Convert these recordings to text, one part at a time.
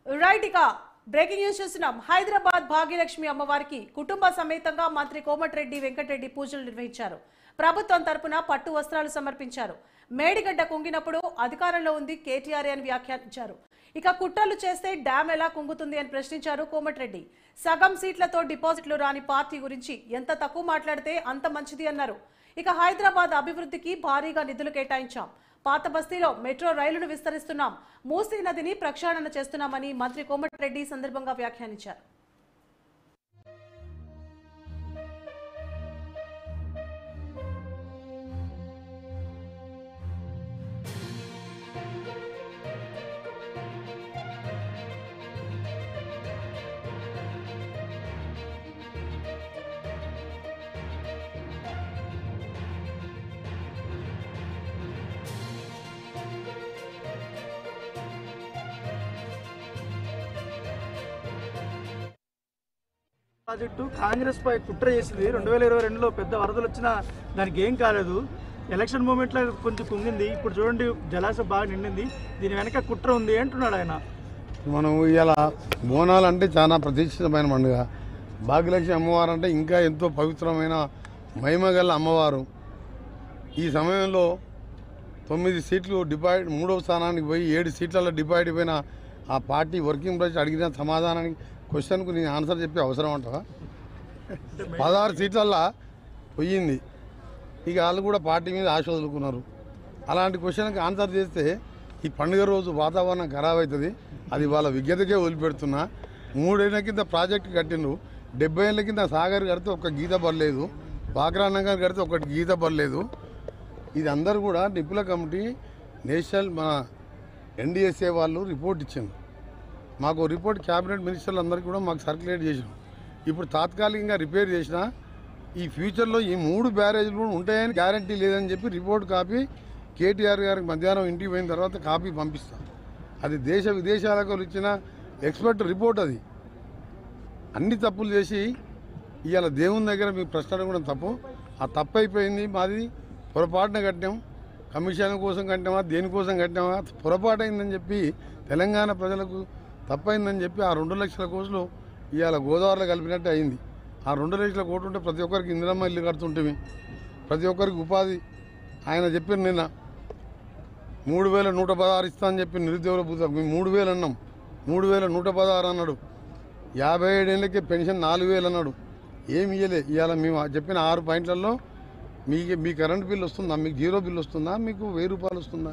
Right ఇక breaking news చూస్తున్నాం. హైదరాబాద్ భాగ్యలక్ష్మి అమ్మవారికి కుటుంబ సమేతంగా మంత్రి కోమటిరెడ్డి వెంకటరెడ్డి పూజలు నిర్వహించారు. ప్రభుత్వం తరపున పట్టు వస్త్రాలు సమర్పించారు. మేడిగడ్డ కుంగినప్పుడు అధికారంలో ఉంది కేటీఆర్ అని వ్యాఖ్యానించారు. ఇక కుట్రలు చేస్తే డ్యామ్ ఎలా కుంగుతుంది అని ప్రశ్నించారు కోమటిరెడ్డి. సగం సీట్లతో డిపాజిట్లు రాని పార్టీ గురించి ఎంత తక్కువ మాట్లాడితే అంత మంచిది అన్నారు. ఇక హైదరాబాద్ అభివృద్ధికి భారీగా నిధులు కేటాయించాం. పాత బస్తీలో మెట్రో రైలును విస్తరిస్తున్నాం. మూసీ నదిని ప్రక్షాళన చేస్తున్నామని మంత్రి కోమటిరెడ్డి సందర్భంగా వ్యాఖ్యానించారు. ప్రాజెక్టు కాంగ్రెస్ పై కుట్ర చేసింది. 2022లో పెద్ద వరదలు వచ్చినా దానికి ఏం కాలేదు. ఎలక్షన్ మూమెంట్లో కొంచెం కుంగింది. ఇప్పుడు చూడండి జలాశయం బాగా నిండింది. దీని వెనక కుట్ర ఉంది అంటున్నాడు ఆయన. మనం ఇలా బోనాలు అంటే చాలా ప్రతిష్ఠితమైన పండుగ. భాగ్యలక్ష్మి అమ్మవారు అంటే ఇంకా ఎంతో పవిత్రమైన మహిమగల అమ్మవారు. ఈ సమయంలో 9 సీట్లు డిపాయిడ్ 3వ స్థానానికి పోయి 7 సీట్లలో డిపాయిడ్ అయిపోయిన ఆ పార్టీ వర్కింగ్ ప్రెసిడెంట్ అడిగిన సమాధానానికి క్వశ్చన్కు నేను ఆన్సర్ చెప్పే అవసరం అంటావా? 16 సీట్లల్లో పోయింది. ఇక వాళ్ళు కూడా పార్టీ మీద ఆశ వదులుకున్నారు. అలాంటి క్వశ్చన్కి ఆన్సర్ చేస్తే ఈ పండుగ రోజు వాతావరణం ఖరాబ్ అవుతుంది. అది వాళ్ళ విజ్ఞతకే వదిలిపెడుతున్నా. 3 ఏళ్ల కింద ప్రాజెక్టు కట్టిండ్రు. 70 ఏళ్ల కింద సాగర్ కడితే ఒక గీత పడలేదు. బాక్రా నగర్ కడితే ఒకటి గీత పడలేదు. ఇది అందరూ కూడా నిపుణుల కమిటీ నేషనల్ మన NDSA వాళ్ళు రిపోర్ట్ ఇచ్చింది. మాకు రిపోర్ట్ క్యాబినెట్ మినిస్టర్లు అందరికీ కూడా మాకు సర్క్యులేట్ చేసినాం. ఇప్పుడు తాత్కాలికంగా రిపేర్ చేసినా ఈ ఫ్యూచర్లో ఈ 3 బ్యారేజ్లు కూడా ఉంటాయని గ్యారంటీ లేదని చెప్పి రిపోర్ట్ కాపీ కేటీఆర్ గారికి మధ్యాహ్నం ఇంటికి పోయిన తర్వాత కాపీ పంపిస్తాం. అది దేశ విదేశాలకు ఇచ్చిన ఎక్స్పర్ట్ రిపోర్ట్. అది అన్ని తప్పులు చేసి ఇవాళ దేవుని దగ్గర మీకు ప్రశ్న కూడా తప్పు. ఆ తప్పు అయిపోయింది. మాది పొరపాటున కట్టాం. కమిషన్ కోసం కట్టామా దేనికోసం కట్టామా పొరపాటు అయిందని చెప్పి తెలంగాణ ప్రజలకు తప్పైందని చెప్పి ఆ 2 లక్షల కోట్లు ఇవాళ గోదావరిలో కలిపినట్టు అయింది. ఆ 2 లక్షల కోట్లు ఉంటే ప్రతి ఒక్కరికి ఇందిరమ్మ ఇల్లు కడుతుంటే ప్రతి ఒక్కరికి ఉపాధి. ఆయన చెప్పిన నిన్న 3116 ఇస్తా అని చెప్పి నిరుద్యోగుల భూత 3000 అన్నాం. 3116 అన్నాడు. 57 ఏళ్ళకి పెన్షన్ 4000 అన్నాడు. ఏమి ఇవ్వలే. ఇవాళ మేము చెప్పిన 6 పాయింట్లలో మీ కరెంట్ బిల్ వస్తుందా? మీకు 0 బిల్ వస్తుందా? మీకు 1000 రూపాయలు వస్తుందా?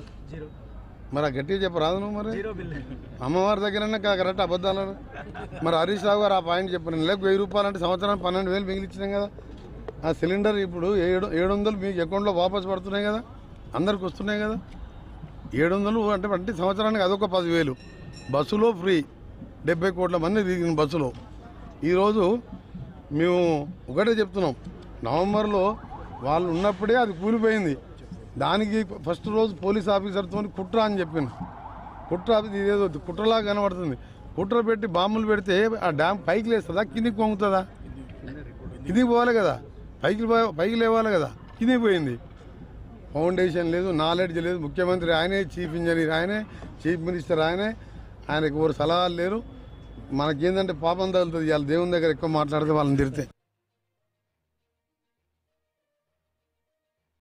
మరి గట్టిగా చెప్పరాదు నువ్వు. మరి అమ్మవారి దగ్గరనే కరెక్ట్ అబద్ధాలు. మరి హరీష్ రావు గారు ఆ పాయింట్ చెప్పారు. నెలకు 1000 రూపాయలు అంటే సంవత్సరానికి 12,000 మిగిలిచ్చినాం కదా. ఆ సిలిండర్ ఇప్పుడు 700 మీకు అకౌంట్లో వాపసు పడుతున్నాయి కదా. అందరికి వస్తున్నాయి కదా. 700 అంటే సంవత్సరానికి అదొక 10,000. బస్సులో ఫ్రీ. 70 కోట్ల మంది తిరిగిన బస్సులో. ఈరోజు మేము ఒకటే చెప్తున్నాం. నవంబర్లో వాళ్ళు ఉన్నప్పుడే అది కూలిపోయింది. దానికి ఫస్ట్ రోజు పోలీస్ ఆఫీసర్తో కుట్ర అని చెప్పింది. కుట్ర ఇదేదో కుట్రలా కనబడుతుంది. కుట్ర పెట్టి బాంబులు పెడితే ఆ డ్యామ్ పైకి లేస్తుందా కిందికి పొంగుతుందా? కిందికి పోవాలి కదా. పైకి లేవాలి కదా. కిందికి పోయింది. ఫౌండేషన్ లేదు, నాలెడ్జ్ లేదు. ముఖ్యమంత్రి ఆయనే, చీఫ్ ఇంజనీర్ ఆయనే, చీఫ్ మినిస్టర్ ఆయనే. ఆయనకు ఎవరు సలహాలు లేరు. మనకేందంటే పాపం తగులుతుంది. వాళ్ళ దేవుని దగ్గర ఎక్కువ మాట్లాడితే వాళ్ళని తిరితే